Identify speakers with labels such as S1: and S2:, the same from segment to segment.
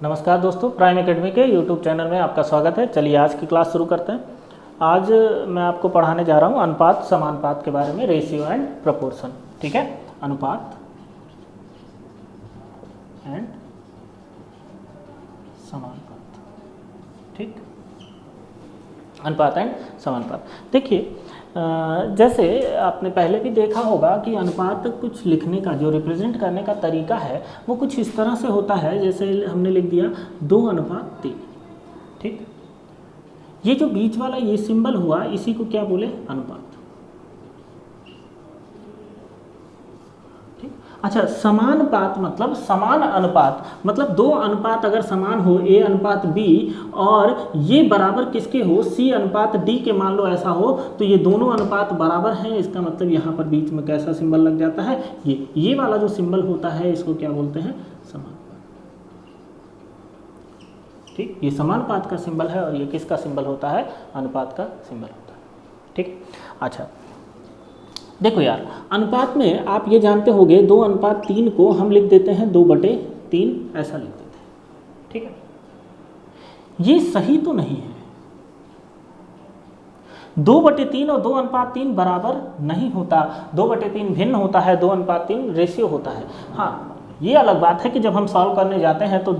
S1: नमस्कार दोस्तों, prime academy के यूट्यूब चैनल में आपका स्वागत है। चलिए आज की क्लास शुरू करते हैं। आज मैं आपको पढ़ाने जा रहा हूँ अनुपात समानुपात के बारे में, रेशियो एंड प्रपोर्शन। ठीक है, अनुपात एंड समानुपात। ठीक, अनुपात एंड समानुपात। देखिए, जैसे आपने पहले भी देखा होगा कि अनुपात कुछ लिखने का, जो रिप्रेजेंट करने का तरीका है वो कुछ इस तरह से होता है। जैसे हमने लिख दिया 2:3। ठीक, ये जो बीच वाला ये सिंबल हुआ, इसी को क्या बोले? अनुपात। ठीक, अच्छा, समानुपात मतलब समान अनुपात, मतलब दो अनुपात अगर समान हो, A अनुपात B, और ये बराबर किसके हो? C अनुपात D के, मान लो ऐसा हो, तो ये दोनों अनुपात बराबर हैं। इसका मतलब यहाँ पर बीच में कैसा सिंबल लग जाता है? ये वाला जो सिंबल होता है इसको क्या बोलते हैं? समानुपात। ठीक, ये समानुपात का सिंबल है और ये किसका सिंबल होता है? अनुपात का सिंबल होता है। ठीक, अच्छा देखो यार, अनुपात में आप ये जानते होंगे 2:3 को हम लिख देते हैं 2/3, ऐसा लिख देते हैं। ठीक है, ये सही तो नहीं है। 2/3 और 2:3 बराबर नहीं होता। 2/3 भिन्न होता है, 2:3 रेशियो होता है। हाँ, ये अलग बात है कि जब हम सॉल्व करने जाते हैं तो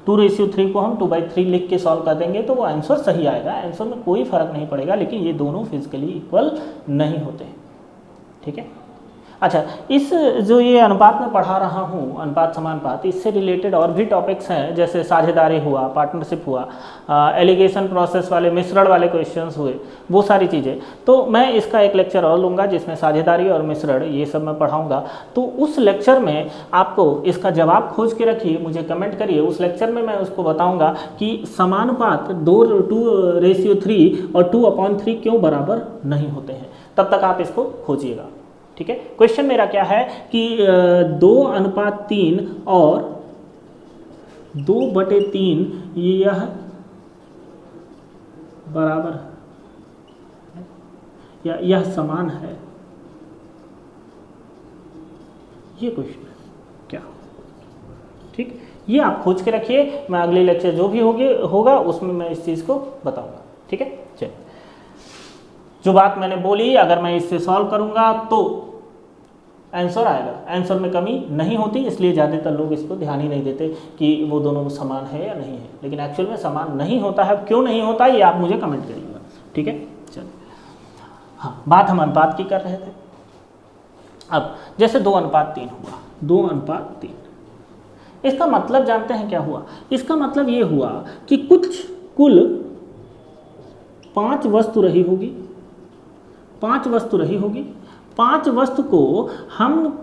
S1: 2:3 को हम 2/3 लिख के सॉल्व कर देंगे तो वो आंसर सही आएगा, आंसर में कोई फर्क नहीं पड़ेगा। लेकिन ये दोनों फिजिकली इक्वल नहीं होते। ठीक है, अच्छा, इस जो ये अनुपात में पढ़ा रहा हूँ, अनुपात समानुपात, इससे रिलेटेड और भी टॉपिक्स हैं, जैसे साझेदारी हुआ, पार्टनरशिप हुआ, एलिगेशन प्रोसेस वाले, मिश्रण वाले क्वेश्चंस हुए, वो सारी चीज़ें। तो मैं इसका एक लेक्चर और लूँगा जिसमें साझेदारी और मिश्रण ये सब मैं पढ़ाऊँगा। तो उस लेक्चर में आपको इसका जवाब खोज के रखिए, मुझे कमेंट करिए। उस लेक्चर में मैं उसको बताऊँगा कि समानुपात 2:3 और 2/3 क्यों बराबर नहीं होते हैं। तब तक आप इसको खोजिएगा। ठीक है, क्वेश्चन मेरा क्या है कि 2:3 और 2/3 यह बराबर है या यह समान है? ये क्वेश्चन है क्या? ठीक, ये आप खोज के रखिए। मैं अगले लेक्चर जो भी होगा उसमें मैं इस चीज़ को बताऊंगा। ठीक है, चलिए, जो बात मैंने बोली, अगर मैं इससे सॉल्व करूंगा तो आंसर आएगा, आंसर में कमी नहीं होती। इसलिए ज़्यादातर लोग इस पर ध्यान ही नहीं देते कि वो दोनों समान है या नहीं है। लेकिन एक्चुअल में समान नहीं होता है। क्यों नहीं होता ये आप मुझे कमेंट करिएगा। ठीक है, चलिए, हाँ, बात हम अनुपात की कर रहे थे। अब जैसे 2:3 हुआ, 2:3, इसका मतलब जानते हैं क्या हुआ? इसका मतलब ये हुआ कि कुल 5 वस्तु रही होगी, 5 वस्तु रही होगी। 5 वस्तु को हम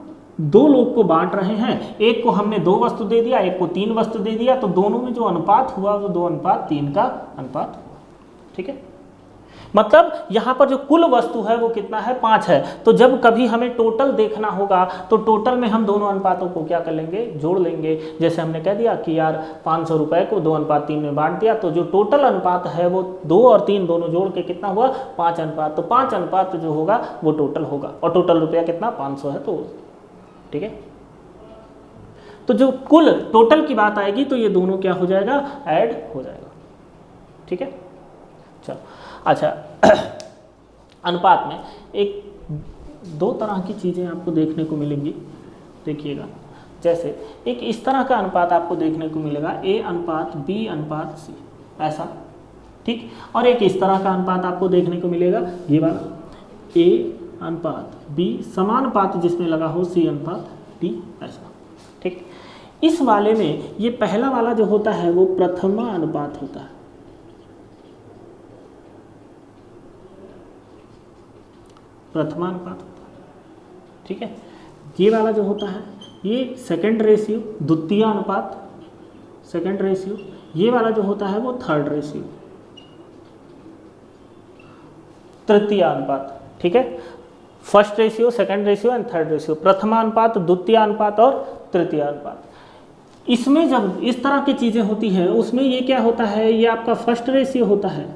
S1: 2 लोग को बांट रहे हैं। एक को हमने 2 वस्तु दे दिया, एक को 3 वस्तु दे दिया, तो दोनों में जो अनुपात हुआ वो 2:3 का अनुपात हुआ। ठीक है, मतलब यहाँ पर जो कुल वस्तु है वो कितना है? 5 है। तो जब कभी हमें टोटल देखना होगा तो टोटल में हम दोनों अनुपातों को क्या कर लेंगे? जोड़ लेंगे। जैसे हमने कह दिया कि यार 500 रुपये को 2:3 में बांट दिया, तो जो टोटल अनुपात है वो 2 और 3 दोनों जोड़ के कितना हुआ? 5 अनुपात। तो 5 अनुपात जो होगा वो टोटल होगा, और टोटल रुपया कितना? 500 है। तो ठीक है, तो जो कुल टोटल की बात आएगी तो ये दोनों क्या हो जाएगा? ऐड हो जाएगा। ठीक है, चलो, अच्छा, अनुपात में एक 2 तरह की चीज़ें आपको देखने को मिलेंगी। देखिएगा, जैसे एक इस तरह का अनुपात आपको देखने को मिलेगा, A अनुपात B अनुपात C, ऐसा। ठीक, और एक इस तरह का अनुपात आपको देखने को मिलेगा, ये वाला A अनुपात B समानुपात जिसमें लगा हो C अनुपात D, ऐसा। ठीक, इस वाले में ये पहला वाला जो होता है वो प्रथमा अनुपात होता है। प्रथमानुपात होता है। ठीक है, ये वाला जो होता है ये सेकंड रेशियो, द्वितीय अनुपात, सेकंड रेशियो। ये वाला जो होता है वो थर्ड रेशियो, तृतीय अनुपात। ठीक है, first ratio, second ratio and third ratio, प्रथमानुपात, द्वितीय अनुपात और तृतीय अनुपात। इसमें जब इस तरह की चीज़ें होती हैं उसमें ये क्या होता है? ये आपका फर्स्ट रेशियो होता है,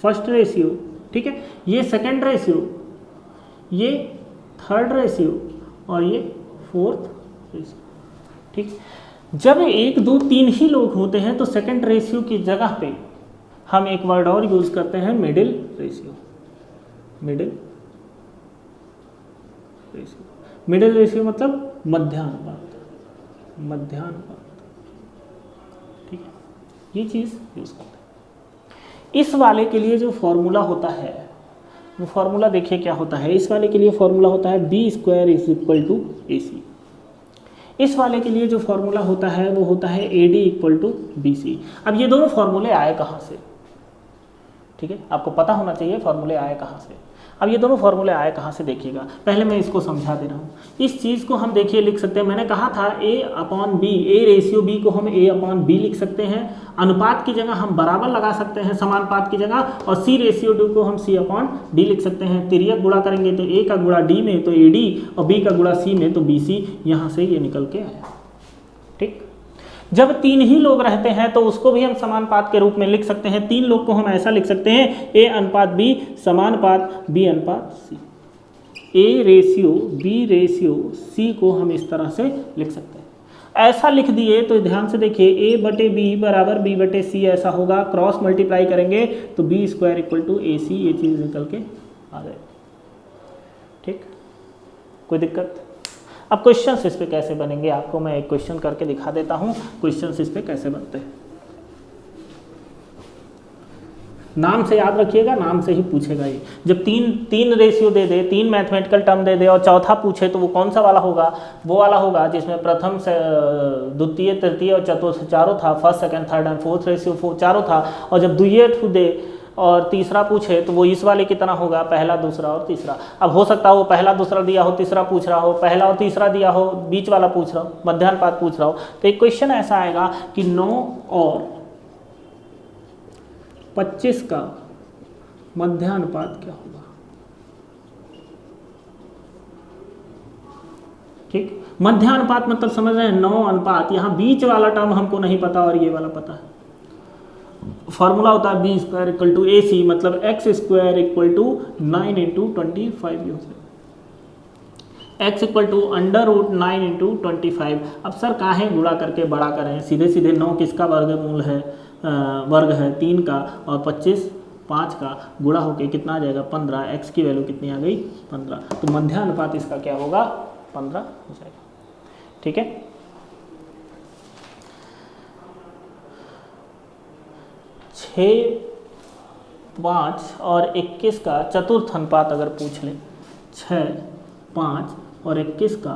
S1: फर्स्ट रेशियो। ठीक है, ये सेकंड रेशियो, ये थर्ड रेशियो और ये फोर्थ रेशियो। ठीक, जब 1 2 3 ही लोग होते हैं तो सेकंड रेशियो की जगह पे हम एक वर्ड और यूज करते हैं, middle ratio. Middle ratio, middle ratio मतलब मध्यानुपात, मध्यानुपात, ठीक है, ये चीज यूज करते हैं। इस वाले के लिए जो फॉर्मूला होता है वो फॉर्मूला देखिए क्या होता है। इस वाले के लिए फॉर्मूला होता है B square is equal to A C. इस वाले के लिए जो फॉर्मूला होता है वो होता है A D equal to B C. अब ये दोनों फॉर्मूले आए कहाँ से, ठीक है, आपको पता होना चाहिए फॉर्मूले आए कहाँ से। अब ये दोनों फॉर्मूले आए कहाँ से देखिएगा, पहले मैं इसको समझा दे रहा हूँ। इस चीज़ को हम देखिए लिख सकते हैं, मैंने कहा था A upon B, A ratio B को हम ए अपॉन बी लिख सकते हैं। अनुपात की जगह हम बराबर लगा सकते हैं समानुपात की जगह, और सी रेशियो डी को हम सी अपॉन डी लिख सकते हैं। तिर्यक गुणा करेंगे तो ए का गुणा डी में तो ए डी, और बी का गुणा सी में तो बी सी, यहाँ से ये निकल के आया, ठीक। जब 3 ही लोग रहते हैं तो उसको भी हम समानुपात के रूप में लिख सकते हैं। 3 लोग को हम ऐसा लिख सकते हैं ए अनुपात बी समानुपात बी अनुपात C. A ratio B ratio C को हम इस तरह से लिख सकते हैं। ऐसा लिख दिए तो ध्यान से देखिए ए बटे बी बराबर बी बटे सी ऐसा होगा। क्रॉस मल्टीप्लाई करेंगे तो B square equal to A सी, ये चीज़ निकल के आ जाए, ठीक, कोई दिक्कत। अब क्वेश्चंस इस पे कैसे बनेंगे आपको मैं एक क्वेश्चन करके दिखा देता हूँ, क्वेश्चंस इस पे कैसे बनते हैं। नाम से याद रखिएगा, नाम से ही पूछेगा ये। जब तीन रेशियो दे दे, 3 मैथमेटिकल टर्म दे दे और चौथा पूछे तो वो कौन सा वाला होगा, वो वाला होगा जिसमें प्रथम से द्वितीय तृतीय और चतुर्थ चारों था, first second third and fourth ratio चारों था। और जब द्वितीय ठू दे और तीसरा पूछे तो वो इस वाले की तरह होगा, पहला दूसरा और तीसरा। अब हो सकता है वो पहला दूसरा दिया हो, तीसरा पूछ रहा हो, पहला और तीसरा दिया हो, बीच वाला पूछ रहा हो, मध्यानुपात पूछ रहा हो। तो एक क्वेश्चन ऐसा आएगा कि 9 और 25 का मध्यानुपात क्या होगा, ठीक। मध्यानुपात मतलब समझ रहे हैं 9 अनुपात, यहाँ बीच वाला टर्म हमको नहीं पता और ये वाला पता है। फॉर्मूला होता है B square equal to A C, मतलब x square equal to 9 into 25 यूज है, x equal to under root 9 into 25। अब सर काहे गुणा करके बड़ा करें, सीधे सीधे 9 किसका वर्गमूल है, वर्ग है 3 का, और 25 5 का गुणा होके कितना आ जाएगा 15। एक्स की वैल्यू कितनी आ गई 15, तो मध्यानुपात इसका क्या होगा 15 हो जाएगा, ठीक है। 6 5 और 21 का चतुर्थ अनुपात अगर पूछ लें, 6 5 और 21 का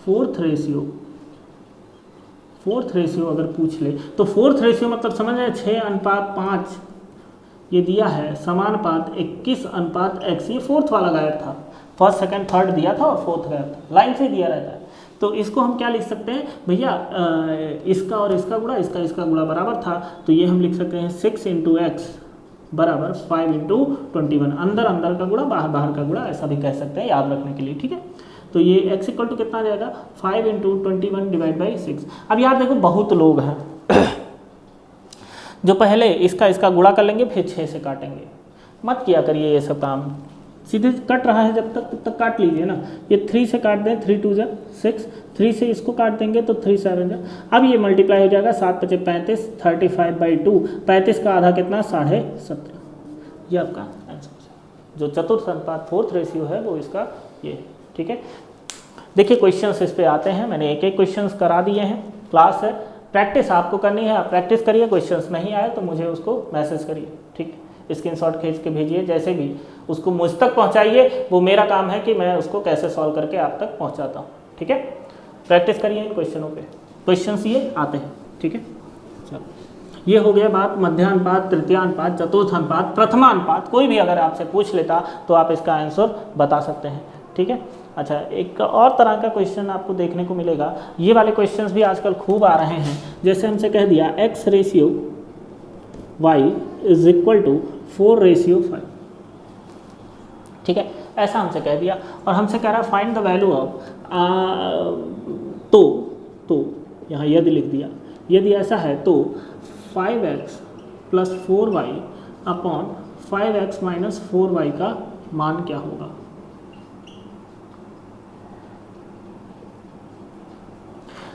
S1: फोर्थ रेशियो अगर पूछ ले तो फोर्थ रेशियो मतलब समझ रहे हैं 6 अनुपात 5 ये दिया है, समानुपात 21 अनुपात x, ये फोर्थ वाला गायब था, फर्स्ट सेकंड थर्ड दिया था और फोर्थ गायब था, लाइन से दिया रहता है। तो इसको हम क्या लिख सकते हैं भैया, इसका और इसका गुणा, इसका गुणा बराबर था, तो ये हम लिख सकते हैं 6 इंटू एक्स बराबर 5 इंटू 21। अंदर का गुणा बाहर का गुणा ऐसा भी कह सकते हैं याद रखने के लिए, ठीक है। तो ये x इक्वल टू कितना आ जाएगा 5 इंटू 21 डिवाइड बाई 6। अब यार देखो बहुत लोग हैं जो पहले इसका गुणा कर लेंगे फिर 6 से काटेंगे, मत किया करिए ये सब काम, सीधे कट रहा है जब तक तब तक काट लीजिए ना। ये 3 से काट दें, 3 2 6, 3 से इसको काट देंगे तो 3 7 अब ये मल्टीप्लाई हो जाएगा 7 5 35, 35/2, 35 का आधा कितना 17.5, ये आपका आंसर। जो चतुर्थ अनुपात फोर्थ रेशियो है वो इसका ये, ठीक है। देखिए क्वेश्चंस इस पे आते हैं, मैंने एक क्वेश्चंस करा दिए हैं, क्लास है, प्रैक्टिस आपको करनी है, आप प्रैक्टिस करिए, क्वेश्चंस नहीं आए तो मुझे उसको मैसेज करिए, ठीक, स्क्रीनशॉट खींच के भेजिए, जैसे भी उसको मुझ तक पहुंचाइए, वो मेरा काम है कि मैं उसको कैसे सॉल्व करके आप तक पहुंचाता हूँ, ठीक है। प्रैक्टिस करिए इन क्वेश्चनों पे, क्वेश्चंस ये आते हैं, ठीक है। चलो ये हो गया बात मध्यानुपात, तृतीयानुपात, चतुर्थानुपात, प्रथमानुपात। कोई भी अगर आपसे पूछ लेता तो आप इसका आंसर बता सकते हैं, ठीक है। अच्छा एक और तरह का क्वेश्चन आपको देखने को मिलेगा, ये वाले क्वेश्चंस भी आजकल खूब आ रहे हैं। जैसे हमसे कह दिया x ratio y is equal to 4:5, ठीक है, ऐसा हमसे कह दिया और हमसे कह रहा है फाइंड द वैल्यू ऑफ, तो यहाँ यदि लिख दिया, यदि ऐसा है तो 5x plus 4y upon 5x minus 4y का मान क्या होगा।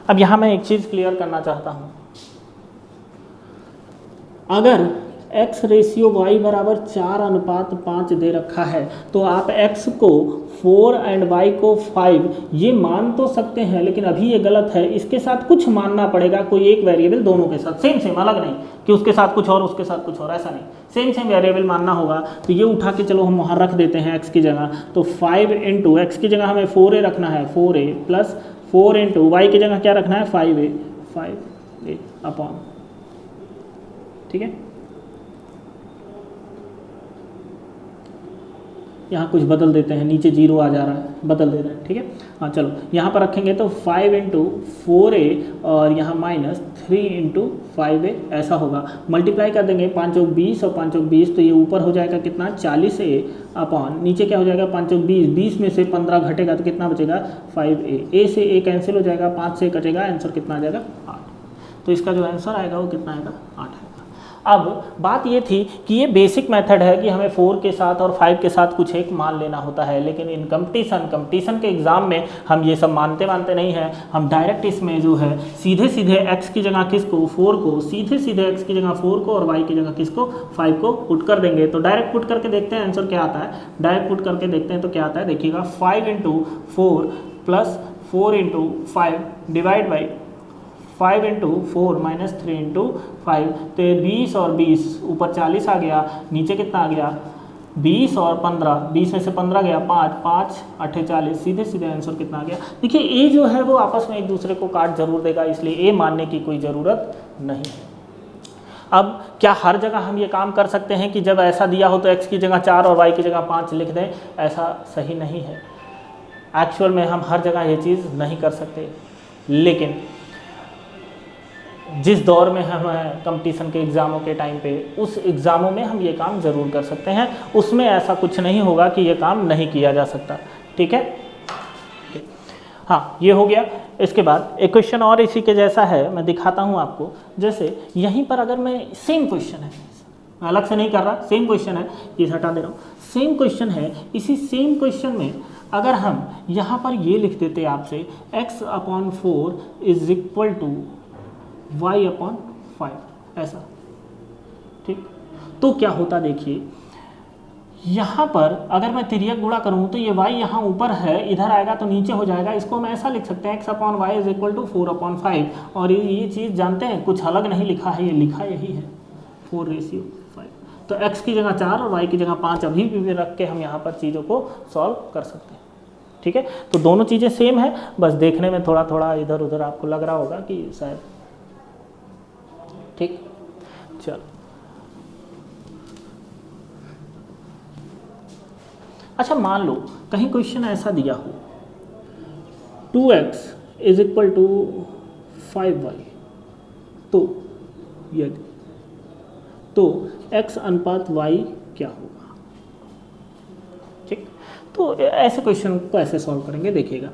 S1: अब यहाँ मैं एक चीज़ क्लियर करना चाहता हूँ, अगर x रेशियो y बराबर 4:5 दे रखा है तो आप x को 4 एंड y को 5 ये मान तो सकते हैं, लेकिन अभी ये गलत है, इसके साथ कुछ मानना पड़ेगा, कोई एक वेरिएबल दोनों के साथ सेम सेम, अलग नहीं कि उसके साथ कुछ और उसके साथ कुछ और, ऐसा नहीं, सेम सेम वेरिएबल मानना होगा। तो ये उठा के चलो हम वहाँ रख देते हैं x की जगह, तो 5 इंटू x की जगह हमें 4a रखना है, 4a प्लस 4 इंटू y की जगह क्या रखना है 5a अपॉन, ठीक है। यहाँ कुछ बदल देते हैं, नीचे 0 आ जा रहा है, बदल दे रहे हैं, ठीक है। हाँ चलो यहाँ पर रखेंगे तो 5 इंटू 4a और यहाँ माइनस 3 इंटू 5a ऐसा होगा, मल्टीप्लाई कर देंगे 5 चौक 20 और 5 चौक 20, तो ये ऊपर हो जाएगा कितना 40a अपॉन, नीचे क्या हो जाएगा 5 चौक 20, 20 में से 15 घटेगा तो कितना बचेगा 5a, a से a कैंसिल हो जाएगा, 5 से कटेगा, आंसर कितना आ जाएगा 8। तो इसका जो आंसर आएगा वो कितना आएगा 8 है। अब बात ये थी कि ये बेसिक मेथड है कि हमें 4 के साथ और 5 के साथ कुछ एक मान लेना होता है, लेकिन इन कंपटीशन के एग्ज़ाम में हम ये सब मानते नहीं हैं, हम डायरेक्ट इसमें जो है सीधे सीधे x की जगह किसको 4 को, सीधे सीधे x की जगह 4 को और y की जगह किसको 5 को पुट कर देंगे। तो डायरेक्ट पुट करके देखते हैं आंसर क्या आता है, डायरेक्ट पुट करके देखते हैं तो क्या आता है, देखिएगा 5 into 4 plus 4 into 5 divide by 5 into 4 minus 3 into 5, तो 20 और 20 ऊपर 40 आ गया, नीचे कितना आ गया 20 और 15, 20 में से 15 गया 5, 5 8 40, सीधे सीधे आंसर कितना आ गया। देखिए ए जो है वो आपस में एक दूसरे को काट जरूर देगा, इसलिए ए मानने की कोई ज़रूरत नहीं है। अब क्या हर जगह हम ये काम कर सकते हैं कि जब ऐसा दिया हो तो x की जगह 4 और y की जगह 5 लिख दें, ऐसा सही नहीं है। एक्चुअल में हम हर जगह ये चीज़ नहीं कर सकते, लेकिन जिस दौर में हम हैं कंपटीशन के एग्ज़ामों के टाइम पे, उस एग्ज़ामों में हम ये काम ज़रूर कर सकते हैं, उसमें ऐसा कुछ नहीं होगा कि ये काम नहीं किया जा सकता, ठीक है। हाँ ये हो गया। इसके बाद एक क्वेश्चन और इसी के जैसा है, मैं दिखाता हूँ आपको। जैसे यहीं पर अगर मैं सेम क्वेश्चन है, अलग से नहीं कर रहा, सेम क्वेश्चन है, ये हटा दे रहा हूँ, सेम क्वेश्चन है, इसी सेम क्वेश्चन में अगर हम यहाँ पर ये लिख देते आपसे x/4 is equal to y/5 ऐसा, ठीक, तो क्या होता देखिए, यहाँ पर अगर मैं तिर्यक गुणा करूँ तो ये y यहाँ ऊपर है, इधर आएगा तो नीचे हो जाएगा, इसको हम ऐसा लिख सकते हैं x/y इज इक्वल टू 4/5, और ये चीज़ जानते हैं कुछ अलग नहीं लिखा है, ये लिखा यही है 4:5। तो x की जगह 4 और y की जगह 5 अभी भी रख के हम यहाँ पर चीज़ों को सॉल्व कर सकते हैं, ठीक है। तो दोनों चीज़ें सेम है, बस देखने में थोड़ा थोड़ा इधर उधर आपको लग रहा होगा कि शायद, ठीक। चलो अच्छा, मान लो कहीं क्वेश्चन ऐसा दिया हो 2x is equal to 5y, तो यदि तो x/y क्या होगा, ठीक। तो ऐसे क्वेश्चन को ऐसे सॉल्व करेंगे, देखिएगा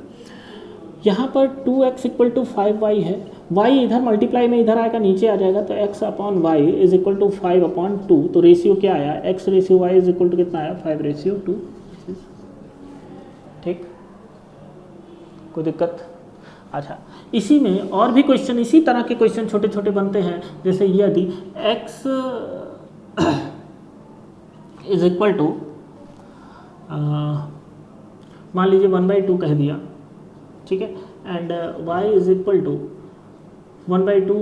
S1: यहाँ पर 2x इक्वल टू 5y है, y इधर मल्टीप्लाई में इधर आएगा, नीचे आ जाएगा, तो x/y इज इक्वल टू 5/2, तो रेशियो क्या आया x/y इज इक्वल टू कितना आया 5:2, ठीक, कोई दिक्कत। अच्छा, इसी में और भी क्वेश्चन, इसी तरह के क्वेश्चन छोटे छोटे बनते हैं, जैसे यदि x इज इक्वल टू मान लीजिए 1/2 कह दिया, ठीक है, and y is equal to 1/2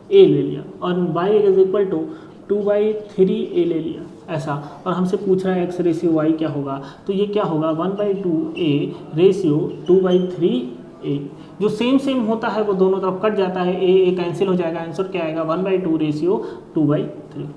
S1: a ले लिया, और y is equal to 2/3 a ले लिया, ऐसा, और हमसे पूछ रहा है x/y क्या होगा, तो ये क्या होगा 1/2 a रेशियो 2/3 a, जो सेम होता है वो दोनों तरफ कट जाता है, a कैंसिल हो जाएगा, आंसर क्या आएगा 1/2 रेशियो 2/3।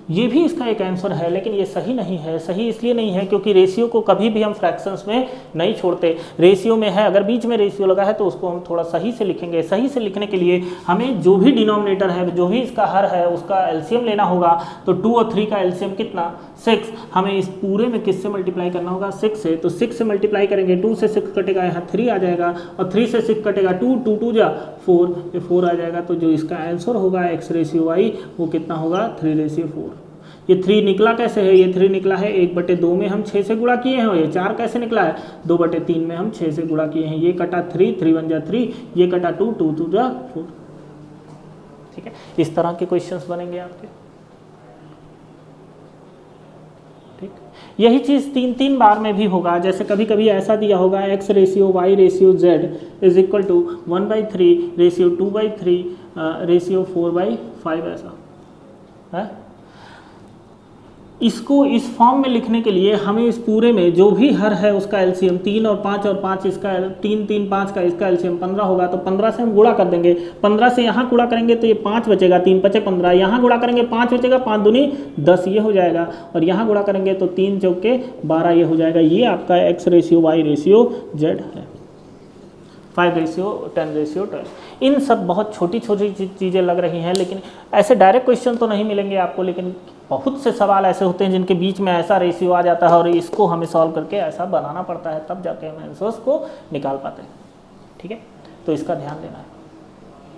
S1: ये भी इसका एक आंसर है, लेकिन ये सही नहीं है। सही इसलिए नहीं है क्योंकि रेशियो को कभी भी हम फ्रैक्शंस में नहीं छोड़ते, रेशियो में है, अगर बीच में रेशियो लगा है तो उसको हम थोड़ा सही से लिखेंगे। सही से लिखने के लिए हमें जो भी डिनोमिनेटर है, जो भी इसका हर है, उसका एलसीएम लेना होगा। तो 2 और 3 का एलसीएम कितना 6, हमें इस पूरे में किससे मल्टीप्लाई करना होगा 6 से, तो 6 से मल्टीप्लाई करेंगे, 2 से 6 कटेगा, यहाँ 3 आ जाएगा, और 3 से 6 कटेगा 2, 2 2 जा 4, ये 4 आ जाएगा। तो जो इसका आंसर होगा x/y वो कितना होगा 3/4। ये 3 निकला कैसे है, ये 3 निकला है 1/2 में हम 6 से गुणा किए हैं, और ये 4 कैसे निकला है 2/3 में हम 6 से गुणा किए हैं। ये कटा 3, 3 1 जा 3, ये कटा 2, 2 2 जा 4। ठीक है, इस तरह के क्वेश्चंस बनेंगे आपके। ठीक, यही चीज़ 3 बार में भी होगा। जैसे कभी कभी ऐसा दिया होगा x ratio y ratio z is equal to 1/3 ratio 2/3 ratio 4/5 ऐसा है। इसको इस फॉर्म में लिखने के लिए हमें इस पूरे में जो भी हर है उसका एलसीएम 3 और 5 और 5 इसका 3 3 5 का इसका एलसीएम 15 होगा, तो 15 से हम गुणा कर देंगे। 15 से यहाँ गुणा करेंगे तो ये 5 बचेगा, 3 5 15, यहाँ गुणा करेंगे 5 बचेगा, 5 दूनी 10 ये हो जाएगा, और यहाँ गुणा करेंगे तो 3 चौके 12 ये हो जाएगा। ये आपका x ratio y ratio z है, 5 रेशियो 10 रेशियो 12। इन सब बहुत छोटी छोटी चीज़ें लग रही हैं, लेकिन ऐसे डायरेक्ट क्वेश्चन तो नहीं मिलेंगे आपको, लेकिन बहुत से सवाल ऐसे होते हैं जिनके बीच में ऐसा रेशियो आ जाता है और इसको हमें सॉल्व करके ऐसा बनाना पड़ता है, तब जाके हम आंसर्स को निकाल पाते हैं। ठीक है, तो इसका ध्यान देना है।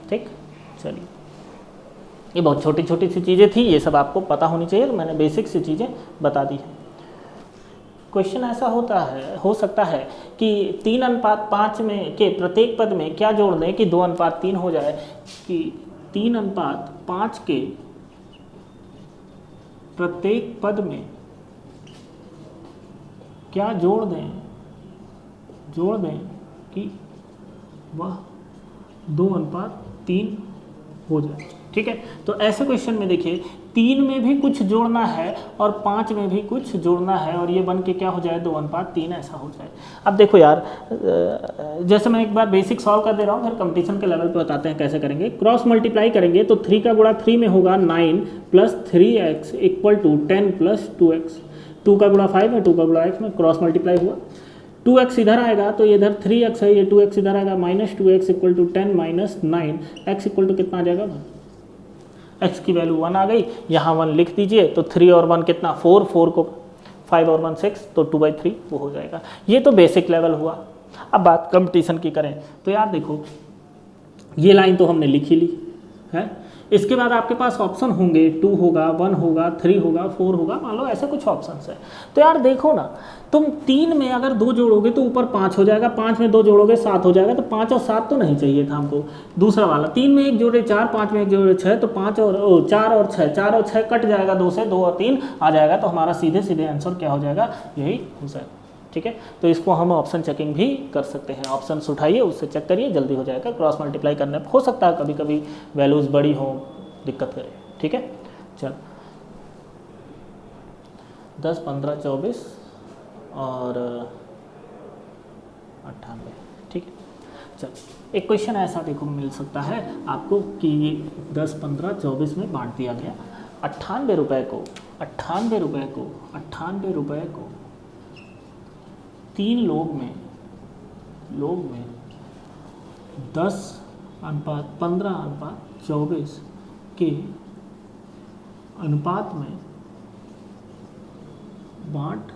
S1: ठीक, चलिए, ये बहुत छोटी छोटी सी चीज़ें थी, ये सब आपको पता होनी चाहिए, तो मैंने बेसिक सी चीज़ें बता दी हैं। क्वेश्चन ऐसा हो सकता है कि 3:5 में के प्रत्येक पद में क्या जोड़ दें कि 2:3 हो जाए, कि 3:5 के प्रत्येक पद में क्या जोड़ दें कि वह 2:3 हो जाए। ठीक है, तो ऐसे क्वेश्चन में देखिए 3 में भी कुछ जोड़ना है और 5 में भी कुछ जोड़ना है, और ये बन के क्या हो जाए 2:3 ऐसा हो जाए। अब देखो यार, जैसे मैं एक बार बेसिक सॉल्व कर दे रहा हूँ, फिर कंपटीशन के लेवल पे बताते हैं कैसे करेंगे। क्रॉस मल्टीप्लाई करेंगे तो 3 का गुणा 3 में होगा 9 + 3x = 10 + 2x। 2 का गुणा 5 है, 2 का गुणा x में क्रॉस मल्टीप्लाई हुआ। 2x इधर आएगा तो इधर 3x है, ये 2x इधर आएगा, -2x = 10 - 9, x = कितना आ जाएगा 1। x की वैल्यू 1 आ गई, यहाँ 1 लिख दीजिए, तो 3 और 1 कितना 4, 4 को 5 और 1 6, तो 2/3 वो हो जाएगा। ये तो बेसिक लेवल हुआ। अब बात कंपटीशन की करें तो यार देखो, ये लाइन तो हमने लिख ही ली है। इसके बाद आपके पास ऑप्शन होंगे, 2 होगा, 1 होगा, 3 होगा, 4 होगा, मान लो ऐसे कुछ ऑप्शंस है। तो यार देखो ना, तुम 3 में अगर 2 जोड़ोगे तो ऊपर 5 हो जाएगा, 5 में 2 जोड़ोगे 7 हो जाएगा, तो 5 और 7 तो नहीं चाहिए था हमको। दूसरा वाला 3 में 1 जोड़े 4, 5 में 1 जोड़े 6, तो 4 और 6, 4 और 6 कट जाएगा 2 से, 2 और 3 आ जाएगा, तो हमारा सीधे सीधे आंसर क्या हो जाएगा, यही हो जाएगा। ठीक है, तो इसको हम ऑप्शन चेकिंग भी कर सकते हैं। ऑप्शन उठाइए, उससे चेक करिए, जल्दी हो जाएगा। क्रॉस मल्टीप्लाई करने पर हो सकता है कभी कभी वैल्यूज़ बड़ी हो, दिक्कत करे। ठीक है, चल 10 15 24 और 98। ठीक है, चल एक क्वेश्चन ऐसा देखो मिल सकता है आपको कि ये 10 15 24 में बांट दिया गया। 98 रुपये को 3 लोग में 10:15:24 के अनुपात में बांट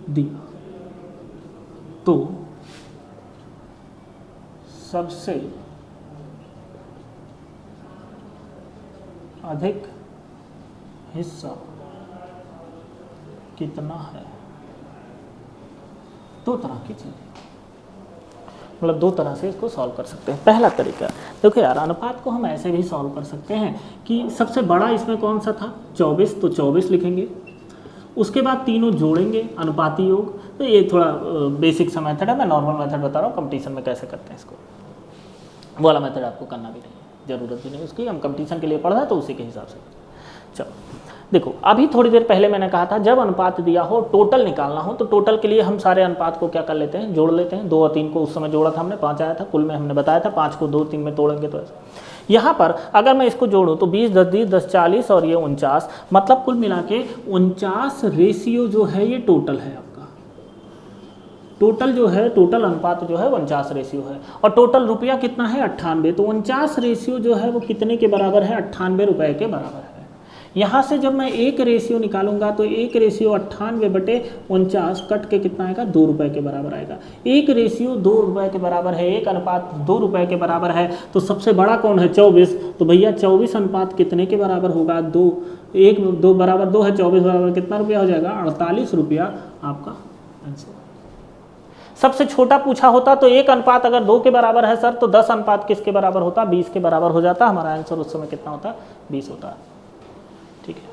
S1: दिया, तो सबसे अधिक हिस्सा कितना है। 2 तरह की चीज़, मतलब 2 तरह से इसको सॉल्व कर सकते हैं। पहला तरीका देखो यार, अनुपात को हम ऐसे भी सॉल्व कर सकते हैं कि सबसे बड़ा इसमें कौन सा था 24, तो 24 लिखेंगे, उसके बाद तीनों जोड़ेंगे अनुपाती योग। तो ये थोड़ा बेसिक सा मेथड है, मैं नॉर्मल मेथड बता रहा हूँ कंपटीशन में कैसे करते हैं इसको। वो वाला मेथड आपको करना भी नहीं है, ज़रूरत भी नहीं उसकी, हम कंपटीशन के लिए पढ़ रहे हैं तो उसी के हिसाब से। चलो देखो, अभी थोड़ी देर पहले मैंने कहा था जब अनुपात दिया हो, टोटल निकालना हो, तो टोटल के लिए हम सारे अनुपात को क्या कर लेते हैं, जोड़ लेते हैं। 2 और 3 को उस समय जोड़ा था हमने, 5 आया था कुल में, हमने बताया था 5 को 2 3 में तोड़ेंगे तो ऐसा। यहाँ पर अगर मैं इसको जोड़ूँ तो 20 10 30 10 40 और ये 49, मतलब कुल मिला के 49 रेशियो जो है ये टोटल है आपका। टोटल जो है, टोटल अनुपात जो है 49 रेशियो है, और टोटल रुपया कितना है 98। तो 49 रेशियो जो है वो कितने के बराबर है, 98 रुपये के बराबर है। यहाँ से जब मैं एक रेशियो निकालूंगा तो 1/98/49 कट के कितना आएगा, 2 रुपये के बराबर आएगा। 1/2 के बराबर है, 1 अनुपात 2 रुपये के बराबर है। तो सबसे बड़ा कौन है, 24। तो भैया 24 अनुपात कितने के बराबर होगा, 2। 1 2 बराबर 2 है, 24 बराबर कितना रुपया हो जाएगा, 48 रुपया आपका आंसर। सबसे छोटा पूछा होता तो 1 अनुपात अगर 2 के बराबर है सर, तो 10 अनुपात किसके बराबर होता, 20 के बराबर हो जाता। हमारा आंसर उस समय कितना होता, 20 होता। ठीक है,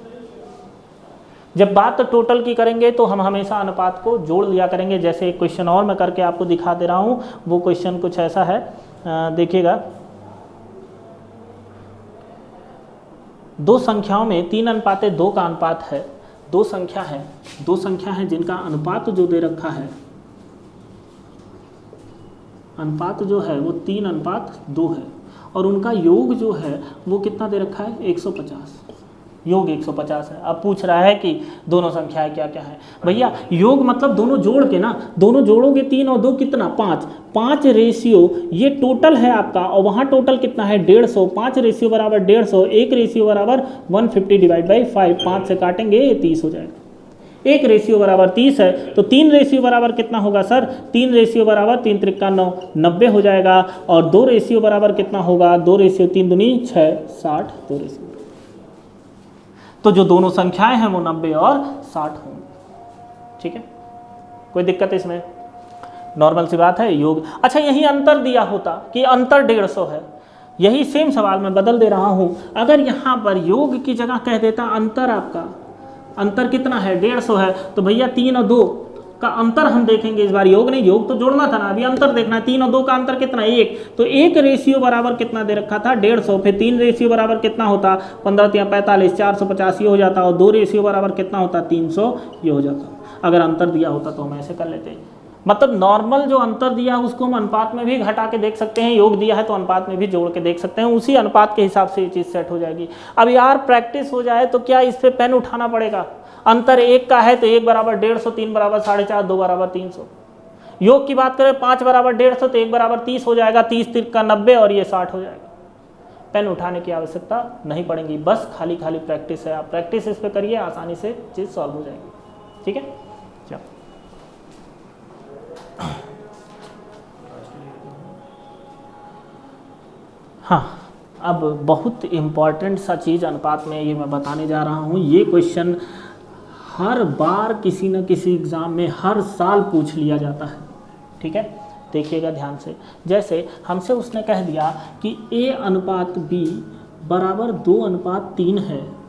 S1: जब बात टोटल की करेंगे तो हम हमेशा अनुपात को जोड़ लिया करेंगे। जैसे एक क्वेश्चन और मैं करके आपको दिखा दे रहा हूँ, वो क्वेश्चन कुछ ऐसा है, देखिएगा। 2 संख्याओं में 3:2 का अनुपात है। 2 संख्या है जिनका अनुपात जो दे रखा है, अनुपात जो है वो 3:2 है, और उनका योग जो है वो कितना दे रखा है, 150। योग 150 है। अब पूछ रहा है कि दोनों संख्याएं क्या क्या है। भैया योग मतलब दोनों जोड़ के ना, दोनों जोड़ोगे 3 और 2 कितना, 5। 5 रेशियो ये टोटल है आपका, और वहाँ टोटल कितना है, 150। 5 रेशियो बराबर 150, 1 रेशियो बराबर 150 डिवाइड बाई 5। 5 से काटेंगे ये 30 हो जाएगा। 1 रेशियो बराबर 30 है, तो 3 रेशियो बराबर कितना होगा सर, 3 रेशियो बराबर 3 त्रिका 9, 90 हो जाएगा। और 2 रेशियो बराबर कितना होगा, 2 रेशियो 3 दूनी 6, 60। 2 रेशियो, तो जो दोनों संख्याएं हैं वो 90 और 60 होंगी। ठीक है, कोई दिक्कत है इसमें, नॉर्मल सी बात है। योग, अच्छा यही अंतर दिया होता कि अंतर 150 है, यही सेम सवाल मैं बदल दे रहा हूं। अगर यहाँ पर योग की जगह कह देता अंतर, आपका अंतर कितना है, 150 है, तो भैया 3 और 2 का अंतर हम देखेंगे इस बार। योग नहीं, योग तो जोड़ना था ना, अभी अंतर देखना है। 3 और 2 का अंतर कितना, 1। तो 1 रेशियो बराबर कितना दे रखा था, 150। फिर 3 रेशियो बराबर कितना होता, 15 या 45, 450 ये हो जाता। और 2 रेशियो बराबर कितना होता, 300 ये हो जाता। अगर अंतर दिया होता तो हम ऐसे कर लेते। मतलब नॉर्मल जो अंतर दिया उसको हम अनुपात में भी घटा के देख सकते हैं, योग दिया है तो अनुपात में भी जोड़ के देख सकते हैं, उसी अनुपात के हिसाब से ये चीज़ सेट हो जाएगी। अब यार प्रैक्टिस हो जाए तो क्या इस पर पेन उठाना पड़ेगा। अंतर 1 का है तो 1 बराबर 150, 3 बराबर 4.5, 2 बराबर 300। योग की बात करें 5 बराबर 150 तो 1 बराबर 30 हो जाएगा, 30 का 90 और ये 60 हो जाएगा। पेन उठाने की आवश्यकता नहीं पड़ेगी, बस खाली प्रैक्टिस है। आप प्रैक्टिस इस पर करिए, आसानी से चीज़ सॉल्व हो जाएगी। ठीक है, चलो हाँ, अब बहुत इम्पॉर्टेंट सा चीज़ अनुपात में ये मैं बताने जा रहा हूँ। ये क्वेश्चन हर बार किसी न किसी एग्ज़ाम में हर साल पूछ लिया जाता है। ठीक है, देखिएगा ध्यान से। जैसे हमसे उसने कह दिया कि A/B बराबर 2/3 है,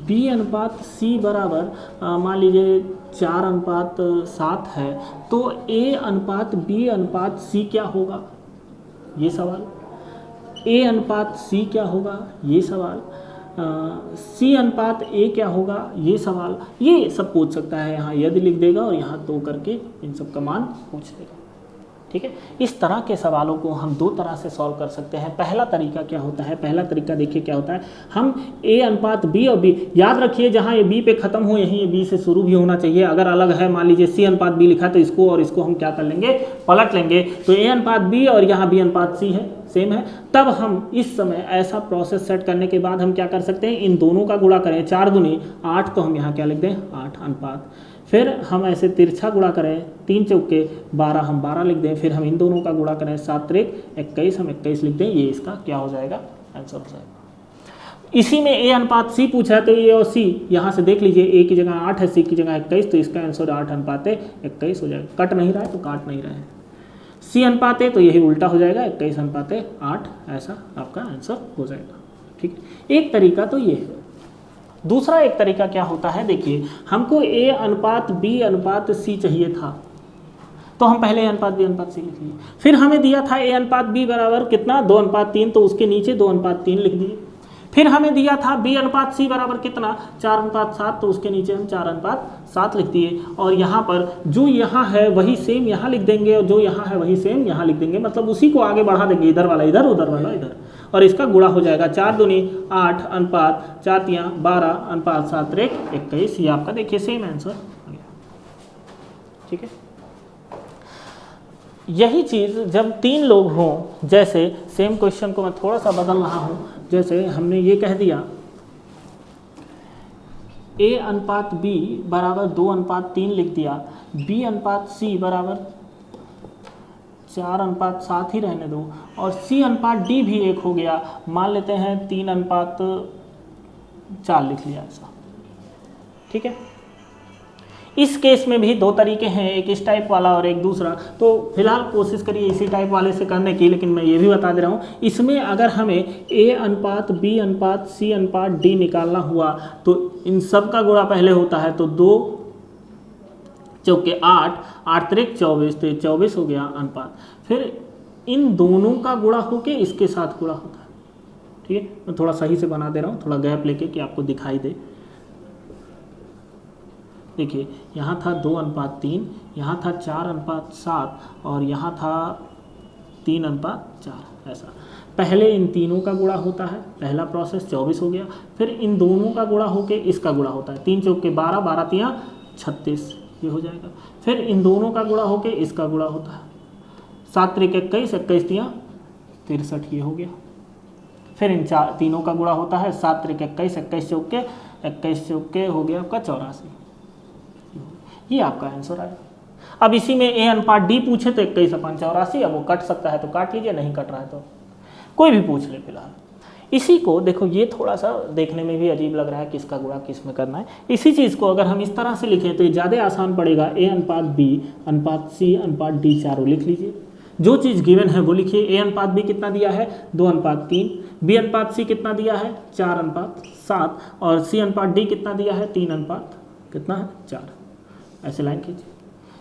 S1: B/C बराबर मान लीजिए 4/7 है, तो A/B/C क्या होगा, ये सवाल। A/C क्या होगा, ये सवाल। C/A क्या होगा, ये सवाल। ये सब पूछ सकता है, यहाँ यदि लिख देगा और यहाँ 2 करके इन सब का मान पूछ देगा। ठीक है, इस तरह के सवालों को हम 2 तरह से सॉल्व कर सकते हैं। पहला तरीका क्या होता है, पहला तरीका देखिए क्या होता है। हम A/B और B, याद रखिए जहाँ ये B पे ख़त्म हो यहीं ये B से शुरू भी होना चाहिए। अगर अलग है, मान लीजिए C/B लिखा है तो इसको और इसको हम क्या कर लेंगे, पलट लेंगे। तो A/B और यहाँ B/C है, सेम है। तब हम इस समय ऐसा प्रोसेस सेट करने के बाद हम क्या कर सकते हैं, इन दोनों का गुणा करें, 4 दूनी 8, तो हम यहाँ क्या लिख दें, 8 अनुपात। फिर हम ऐसे तिरछा गुणा करें, 3 चौके 12, हम 12 लिख दें। फिर हम इन दोनों का गुणा करें, 7 त्रिक 21, हम 21 लिख दें। ये इसका क्या हो जाएगा, आंसर हो जाएगा। इसी में A/C पूछा है तो A और C यहाँ से देख लीजिए, A की जगह 8 है, C की जगह 21, तो इसका आंसर 8/21 हो जाएगा। कट नहीं रहा है तो काट नहीं रहा है। C/A तो यही उल्टा हो जाएगा, 21/8, ऐसा आपका आंसर हो जाएगा। ठीक है, एक तरीका तो ये है। दूसरा एक तरीका क्या होता है, देखिए हमको A/B/C चाहिए था, तो हम पहले A/B/C लिख लिए। फिर हमें दिया था A/B बराबर कितना, 2/3, तो उसके नीचे 2/3 लिख दिए। फिर हमें दिया था B/C बराबर कितना, 4/7, तो उसके नीचे हम 4/7 लिख दिए। और यहाँ पर जो यहाँ है वही सेम यहाँ लिख देंगे, और जो यहाँ है वही सेम यहाँ लिख देंगे। मतलब उसी को आगे बढ़ा देंगे, इधर वाला इधर, उधर वाला इधर, और इसका गुणा हो जाएगा। 4 दूनी 8 अनुपात 4 तियाँ 12 अनुपात 7 त्रिक 21। ये आपका देखिए सेम आंसर हो गया। ठीक है, यही चीज़ जब 3 लोग हों, जैसे सेम क्वेश्चन को मैं थोड़ा सा बदल रहा हूँ। जैसे हमने ये कह दिया A अनुपात B बराबर 2:3 लिख दिया, B अनुपात C बराबर 4:7 ही रहने दो, और C अनुपात D भी 1 हो गया, मान लेते हैं 3:4 लिख लिया ऐसा। ठीक है, इस केस में भी दो तरीके हैं, एक इस टाइप वाला और एक दूसरा। तो फिलहाल कोशिश करिए इसी टाइप वाले से करने की, लेकिन मैं ये भी बता दे रहा हूँ, इसमें अगर हमें A अनुपात B अनुपात C अनुपात D निकालना हुआ तो इन सब का गुणा पहले होता है, तो 2 चौके 8, 8 त्रिक 24, तो 24 हो गया अनुपात। फिर इन दोनों का गुणा होके इसके साथ गुणा होता है। ठीक है, मैं थोड़ा सही से बना दे रहा हूँ, थोड़ा गैप लेके कि आपको दिखाई दे। देखिए यहाँ था 2:3, यहाँ था 4:7 और यहाँ था 3:4, ऐसा। पहले इन तीनों का गुणा होता है, पहला प्रोसेस 24 हो गया, फिर इन दोनों का गुणा होके इसका गुणा होता है, 3 चौके 12, 12 तियाँ 36, ये हो जाएगा। फिर इन दोनों का गुणा होके इसका गुणा होता है, 7 त्रिक 21, 21 तियाँ 63, ये हो गया। फिर इन तीनों का गुणा होता है, 7 त्रिक 21, 21 चौके हो गया आपका 84, ये आपका आंसर आया। अब इसी में A अनुपात D पूछे तो 21/84, अब वो कट सकता है तो काट लीजिए, नहीं कट रहा है तो कोई भी पूछ ले। फिलहाल इसी को देखो, ये थोड़ा सा देखने में भी अजीब लग रहा है, किसका गुणा किस में करना है। इसी चीज़ को अगर हम इस तरह से लिखें तो ये ज़्यादा आसान पड़ेगा। A अनुपात B अनुपात C अनुपात D चारों लिख लीजिए, जो चीज़ गिवन है वो लिखिए। A अनुपात B कितना दिया है 2:3, B अनुपात C कितना दिया है 4:7 और C अनुपात D कितना दिया है 3:4, ऐसे लाइन कीजिए।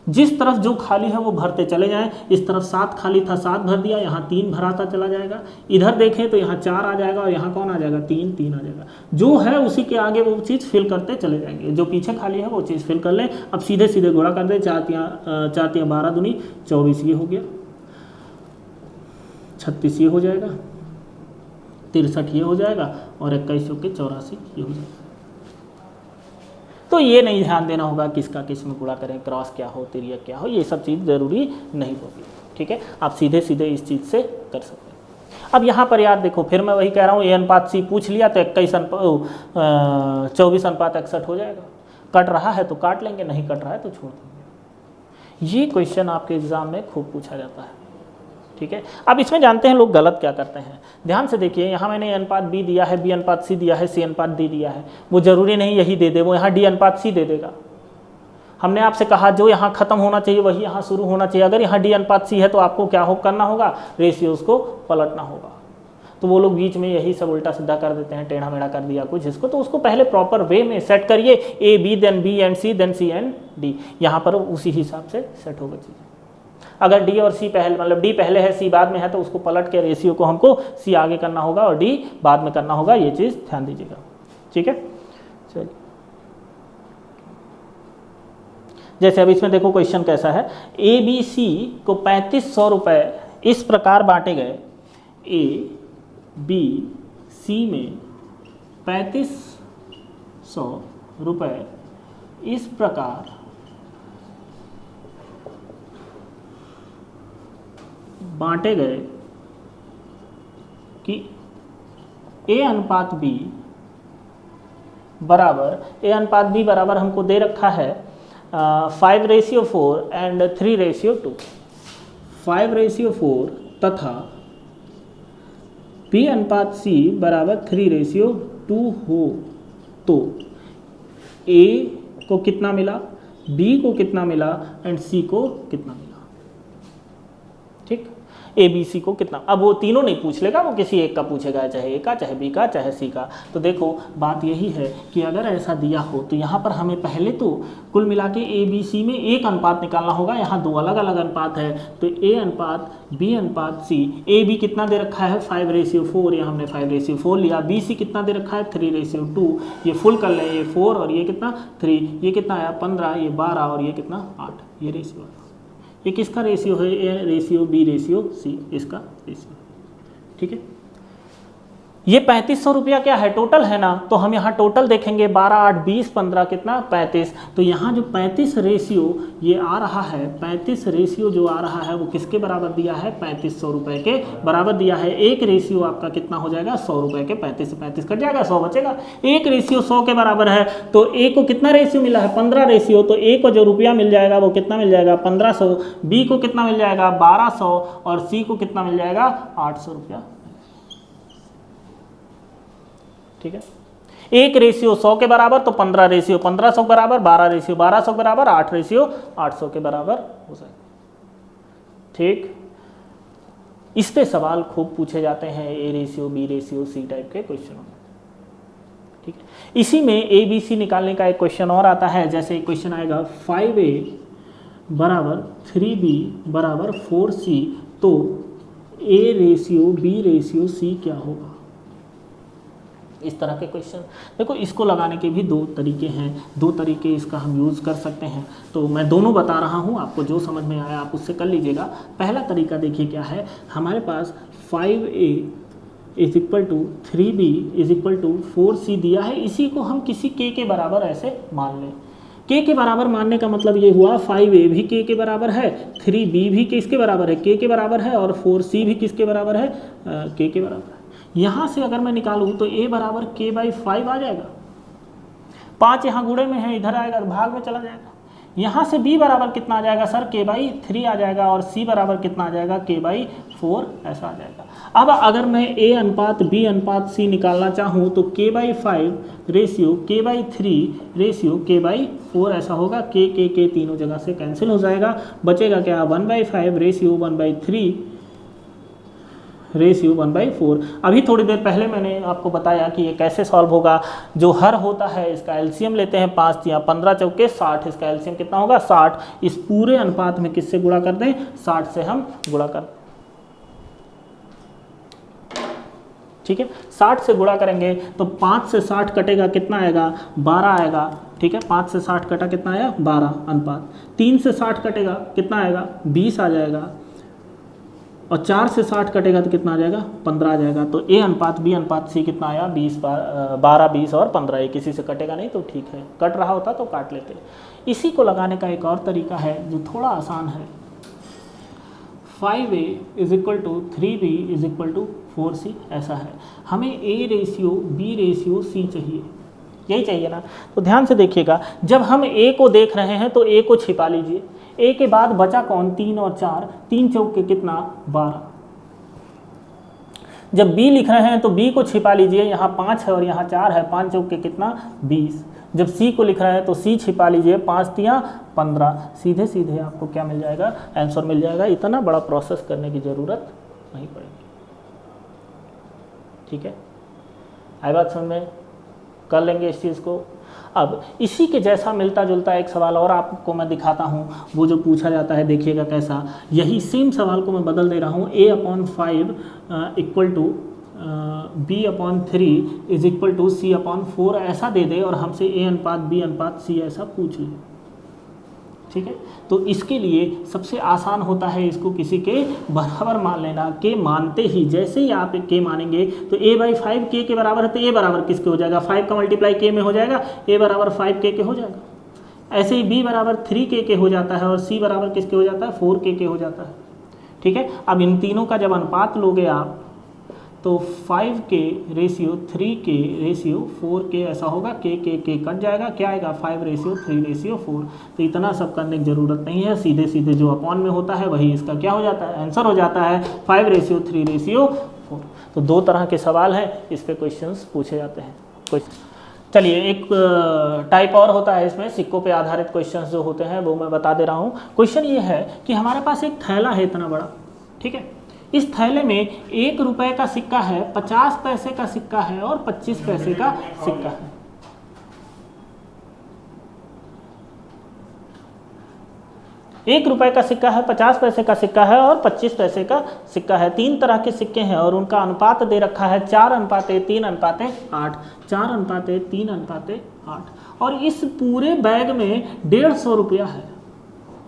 S1: जिस तरफ जो खाली है वो भरते चले जाएं, इस तरफ 7 खाली था 7 भर दिया, यहाँ 3 भराता चला जाएगा। इधर देखें तो यहाँ 4 आ जाएगा और यहाँ कौन आ जाएगा 3 आ जाएगा। जो है उसी के आगे वो चीज़ फिल करते चले जाएंगे, जो पीछे खाली है वो चीज़ फिल कर लें। अब सीधे सीधे गुणा कर दें, 4 तियाँ 12 दूनी 24, ये हो गया, 36 ये हो जाएगा, 63 ये हो जाएगा और 21 चौके 84 ये हो जाएगा। तो ये नहीं ध्यान देना होगा किसका किस में गुणा करें, क्रॉस क्या हो तिर्यक क्या हो, ये सब चीज़ ज़रूरी नहीं होगी। ठीक है, आप सीधे सीधे इस चीज़ से कर सकते हैं। अब यहाँ पर यार देखो, फिर मैं वही कह रहा हूँ, A अनुपात C पूछ लिया तो 24:61 हो जाएगा। कट रहा है तो काट लेंगे, नहीं कट रहा है तो छोड़ देंगे। ये क्वेश्चन आपके एग्ज़ाम में खूब पूछा जाता है। ठीक है, अब इसमें जानते हैं लोग गलत क्या करते हैं। ध्यान से देखिए, यहाँ मैंने A अनुपात B दिया है, B अनुपात C दिया है, C अनुपात D दिया है। वो ज़रूरी नहीं यही दे दे, वो यहाँ D अनुपात C दे देगा। हमने आपसे कहा जो यहाँ ख़त्म होना चाहिए वही यहाँ शुरू होना चाहिए। अगर यहाँ D अनुपात C है तो आपको क्या करना होगा, रेशियोज़ को पलटना होगा। तो वो लोग बीच में यही सब उल्टा सीधा कर देते हैं, टेढ़ा मेढ़ा कर दिया कुछ इसको, तो उसको पहले प्रॉपर वे में सेट करिए। A B then B and C then C and D, यहाँ पर उसी हिसाब से सेट होगा चीज़ें। अगर D और C पहले, मतलब D पहले है C बाद में है, तो उसको पलट के रेशियो को हमको C आगे करना होगा और D बाद में करना होगा। ये चीज़ ध्यान दीजिएगा। ठीक है, चलिए जैसे अब इसमें देखो क्वेश्चन कैसा है। ABC को 3500 रुपये इस प्रकार बांटे गए। ABC में 3500 रुपये इस प्रकार बांटे गए कि A अनुपात B बराबर हमको दे रखा है 5:4 एंड 3:2, 5:4 तथा B अनुपात C बराबर 3:2 हो तो A को कितना मिला, B को कितना मिला एंड C को कितना मिला। ठीक, ABC को कितना, अब वो तीनों नहीं पूछ लेगा, वो किसी एक का पूछेगा, चाहे A का, चाहे B का, चाहे C का। तो देखो बात यही है कि अगर ऐसा दिया हो तो यहाँ पर हमें पहले तो कुल मिला के ABC में एक अनुपात निकालना होगा। यहाँ दो अलग अलग अनुपात है, तो A अनुपात B अनुपात C। AB कितना दे रखा है 5:4, ये हमने 5:4 लिया। BC कितना दे रखा है 3:2, ये फुल कर लें, ये 4 और ये कितना 3, ये कितना आया 15, ये 12 और ये कितना 8, ये रेशियो। ये किसका रेशियो है, A ratio B ratio C, इसका रेशियो। ठीक है, ये 3500 रुपया क्या है, टोटल है ना, तो हम यहाँ टोटल देखेंगे 12, 8, 20, 15 कितना 35। तो यहाँ जो 35 रेशियो ये आ रहा है, 35 रेशियो जो आ रहा है वो किसके बराबर दिया है, 3500 रुपये के बराबर दिया है। एक रेशियो आपका कितना हो जाएगा, 100 रुपये के, 35 से 35 कट जाएगा, 100 बचेगा। एक रेशियो 100 के बराबर है, तो ए को कितना रेशियो मिला है, 15 रेशियो, तो ए को जो रुपया मिल जाएगा वो कितना मिल जाएगा, 1500, बी को कितना मिल जाएगा 1200 और सी को कितना मिल जाएगा 800 रुपया। ठीक है, एक रेशियो 100 के बराबर तो 15 रेशियो 1500 के बराबर, 12 रेशियो 1200 के बराबर, 8 रेशियो 800 के बराबर हो जाएगा। ठीक, इस पे सवाल खूब पूछे जाते हैं, A ratio, B ratio, C type के क्वेश्चन। ठीक है, इसी में ए बी सी निकालने का एक क्वेश्चन और आता है, जैसे क्वेश्चन आएगा 5a बराबर 3b बराबर 4c, तो A ratio B ratio C क्या होगा। इस तरह के क्वेश्चन देखो, इसको लगाने के भी दो तरीके हैं, दो तरीके इसका हम यूज़ कर सकते हैं। तो मैं दोनों बता रहा हूँ, आपको जो समझ में आया आप उससे कर लीजिएगा। पहला तरीका देखिए क्या है, हमारे पास 5a is equal to 3b is equal to 4c दिया है, इसी को हम किसी k के बराबर ऐसे मान लें। k के बराबर मानने का मतलब ये हुआ 5a भी k के बराबर है, 3b भी किसके बराबर है, k के बराबर है, और 4c भी किसके बराबर है, k के बराबर है। यहाँ से अगर मैं निकालूँ तो a बराबर k/5 आ जाएगा, 5 यहाँ गुणे में है, इधर आएगा भाग में चला जाएगा। यहाँ से b बराबर कितना आ जाएगा सर, k/3 आ जाएगा, और c बराबर कितना आ जाएगा, k/4 ऐसा आ जाएगा। अब अगर मैं a अनुपात b अनुपात c निकालना चाहूँ तो k/5 ratio k/3 ratio k/4 ऐसा होगा। k तीनों जगह से कैंसिल हो जाएगा, बचेगा क्या, 1/5 रेशियो 1/3 रेशियो 1/4। अभी थोड़ी देर पहले मैंने आपको बताया कि ये कैसे सॉल्व होगा। जो हर होता है इसका एलसीएम लेते हैं, 5 या 15 चौके 60, इसका एलसीएम कितना होगा 60। इस पूरे अनुपात में किससे गुणा कर दें, 60 से हम गुणा कर, ठीक है, 60 से गुणा करेंगे तो 5 से 60 कटेगा, कितना आएगा 12 आएगा। ठीक है, 5 से 60 कटा कितना आया 12 अनुपात, 3 से 60 कटेगा कितना आएगा 20 आ जाएगा, और 4 से 60 कटेगा तो कितना आ जाएगा 15 आ जाएगा। तो ए अनुपात बी अनुपात सी कितना आया 12 20 और 15। ये किसी से कटेगा नहीं तो ठीक है, कट रहा होता तो काट लेते। इसी को लगाने का एक और तरीका है जो थोड़ा आसान है, 5a is equal to 3b is equal to 4c ऐसा है। हमें a ratio b ratio c चाहिए, यही चाहिए ना। तो ध्यान से देखिएगा, जब हम a को देख रहे हैं तो a को छिपा लीजिए, a के बाद बचा कौन 3 और 4, 3 चौक के कितना 12। जब b लिख रहे हैं तो b को छिपा लीजिए, यहाँ 5 है और यहाँ 4 है, 5 चौक के कितना 20। जब c को लिख रहे हैं तो c छिपा लीजिए, 5 तिया 15, सीधे सीधे आपको क्या मिल जाएगा, आंसर मिल जाएगा। इतना बड़ा प्रोसेस करने की ज़रूरत नहीं पड़ेगी। ठीक है, आई बात समझ में, कर लेंगे इस चीज़ को। अब इसी के जैसा मिलता जुलता एक सवाल और आपको मैं दिखाता हूँ, वो जो पूछा जाता है देखिएगा कैसा। यही सेम सवाल को मैं बदल दे रहा हूँ, a/5 equal to b/3 is equal to c/4 ऐसा दे दे और हमसे a अनुपात b अनुपात c ऐसा पूछ ले। ठीक है, तो इसके लिए सबसे आसान होता है इसको किसी के बराबर मान लेना। के मानते ही, जैसे ही आप के मानेंगे तो a/5 k के बराबर है, तो a बराबर किसके हो जाएगा, 5 का मल्टीप्लाई k में हो जाएगा, a बराबर 5k के हो जाएगा। ऐसे ही b बराबर 3k के हो जाता है और c बराबर किसके हो जाता है 4k के हो जाता है। ठीक है, अब इन तीनों का जब अनुपात लोगे आप तो 5k ratio 3k ratio 4k ऐसा होगा, k कट जाएगा, क्या आएगा 5 रेशियो 3 रेशियो 4। तो इतना सब करने की ज़रूरत नहीं है, सीधे सीधे जो अपॉन में होता है वही इसका क्या हो जाता है, आंसर हो जाता है 5 रेशियो 3 रेशियो 4। तो दो तरह के सवाल हैं, इस पे क्वेश्चंस पूछे जाते हैं। चलिए, एक टाइप और होता है इसमें, सिक्कों पे आधारित क्वेश्चंस जो होते हैं वो मैं बता दे रहा हूँ। क्वेश्चन ये है कि हमारे पास एक थैला है इतना बड़ा, ठीक है, इस थैले में 1 रुपए का सिक्का है, 50 पैसे का सिक्का है और 25 पैसे का सिक्का है। एक रुपए का सिक्का है, 50 पैसे का सिक्का है और 25 पैसे का सिक्का है। 3 तरह के सिक्के हैं और उनका अनुपात दे रखा है 4:3:8, 4:3:8। और इस पूरे बैग में 150 रुपया है।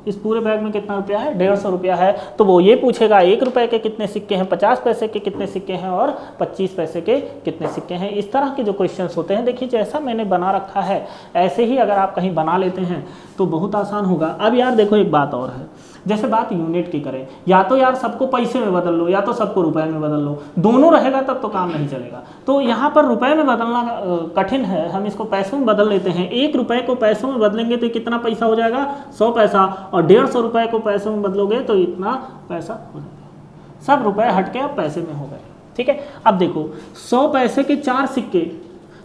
S1: इस पूरे बैग में कितना रुपया है, 150 रुपया है। तो वो ये पूछेगा 1 रुपए के कितने सिक्के हैं, 50 पैसे के कितने सिक्के हैं और 25 पैसे के कितने सिक्के हैं। इस तरह के जो क्वेश्चंस होते हैं, देखिए जैसा मैंने बना रखा है ऐसे ही अगर आप कहीं बना लेते हैं तो बहुत आसान होगा। अब यार देखो एक बात और है, जैसे बात यूनिट की करें, या तो यार सबको पैसे में बदल लो या तो सबको रुपए में बदल लो, दोनों रहेगा तब तो काम नहीं चलेगा। तो यहाँ पर रुपए में बदलना कठिन है, हम इसको पैसों में बदल लेते हैं। 1 रुपए को पैसों में बदलेंगे तो कितना पैसा हो जाएगा, 100 पैसा, और 150 रुपए को पैसों में बदलोगे तो इतना पैसा हो जाएगा। सब रुपए हट के अब पैसे में हो गए, ठीक है। अब देखो 100 पैसे के 4 सिक्के,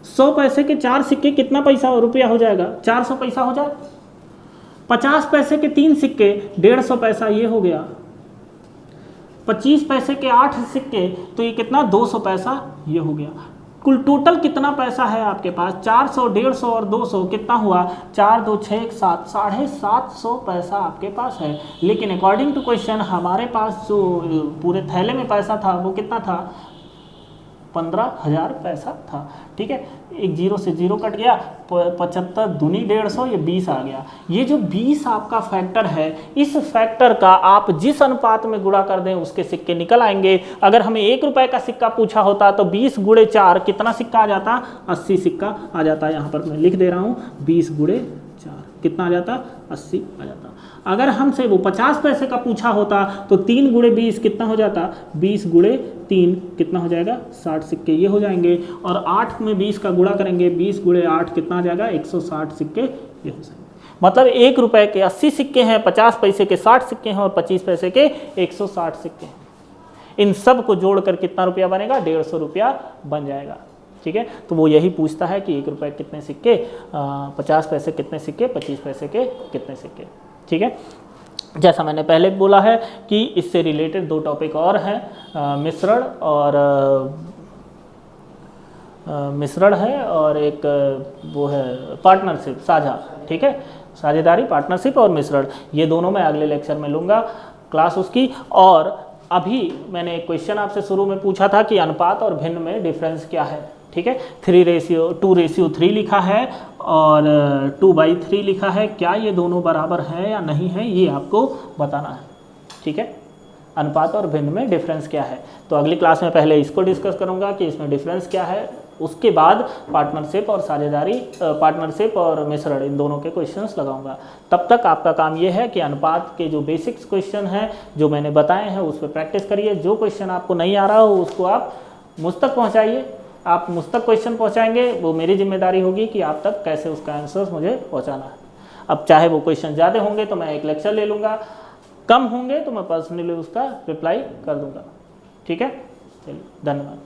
S1: 100 पैसे के 4 सिक्के कितना पैसा रुपया हो जाएगा, 400 पैसा हो जाए। 50 पैसे के 3 सिक्के 150 पैसा, ये हो गया। 25 पैसे के 8 सिक्के तो ये कितना, 200 पैसा, ये हो गया। कुल टोटल कितना पैसा है आपके पास, 400, 150 और 200 कितना हुआ, 4 2 6 7, 750 पैसा आपके पास है। लेकिन अकॉर्डिंग टू क्वेश्चन हमारे पास जो पूरे थैले में पैसा था वो कितना था, 15,000 पैसा था, ठीक है। एक 0 से 0 कट गया, 75 दूनी 150, ये 20 आ गया। ये जो 20 आपका फैक्टर है, इस फैक्टर का आप जिस अनुपात में गुणा कर दें उसके सिक्के निकल आएंगे। अगर हमें 1 रुपए का सिक्का पूछा होता तो 20 गुणे 4 कितना सिक्का आ जाता, 80 सिक्का आ जाता। यहाँ पर मैं लिख दे रहा हूँ 20 गुणे 4 कितना आ जाता, 80 आ जाता। अगर हमसे वो 50 पैसे का पूछा होता तो 3 गुणे 20 कितना हो जाता, 20 गुणे 3 कितना हो जाएगा, 60 सिक्के ये हो जाएंगे। और 8 में 20 का गुणा करेंगे, 20 गुणे 8 कितना आ जाएगा, 160 सिक्के ये हो जाएंगे। मतलब 1 रुपए के 80 सिक्के हैं, 50 पैसे के 60 सिक्के हैं और 25 पैसे के 160 सिक्के हैं। इन सब को जोड़कर कितना रुपया बनेगा, 150 रुपया बन जाएगा, ठीक है। तो वो यही पूछता है कि 1 रुपए कितने सिक्के, 50 पैसे कितने सिक्के, 25 पैसे के कितने सिक्के, ठीक है। जैसा मैंने पहले बोला है कि इससे रिलेटेड 2 टॉपिक और हैं, मिश्रण है और एक वो है पार्टनरशिप, साझा, ठीक है। साझेदारी, पार्टनरशिप और मिश्रण, ये दोनों मैं अगले लेक्चर में लूँगा क्लास उसकी। और अभी मैंने एक क्वेश्चन आपसे शुरू में पूछा था कि अनुपात और भिन्न में डिफरेंस क्या है, ठीक है। 2:3 लिखा है और 2/3 लिखा है, क्या ये दोनों बराबर है या नहीं है, ये आपको बताना है, ठीक है। अनुपात और भिन्न में डिफरेंस क्या है, तो अगली क्लास में पहले इसको डिस्कस करूंगा कि इसमें डिफरेंस क्या है, उसके बाद पार्टनरशिप और साझेदारी, पार्टनरशिप और मिश्रण, इन दोनों के क्वेश्चंस लगाऊंगा। तब तक आपका काम ये है कि अनुपात के जो बेसिक्स क्वेश्चन हैं जो मैंने बताए हैं उस पर प्रैक्टिस करिए। जो क्वेश्चन आपको नहीं आ रहा हो उसको आप मुझ तक पहुँचाइए। आप मुझ तक क्वेश्चन पहुँचाएंगे, वो मेरी जिम्मेदारी होगी कि आप तक कैसे उसका आंसर्स मुझे पहुँचाना है। अब चाहे वो क्वेश्चन ज़्यादा होंगे तो मैं एक लेक्चर ले लूँगा, कम होंगे तो मैं पर्सनली उसका रिप्लाई कर दूँगा, ठीक है। चलिए, धन्यवाद।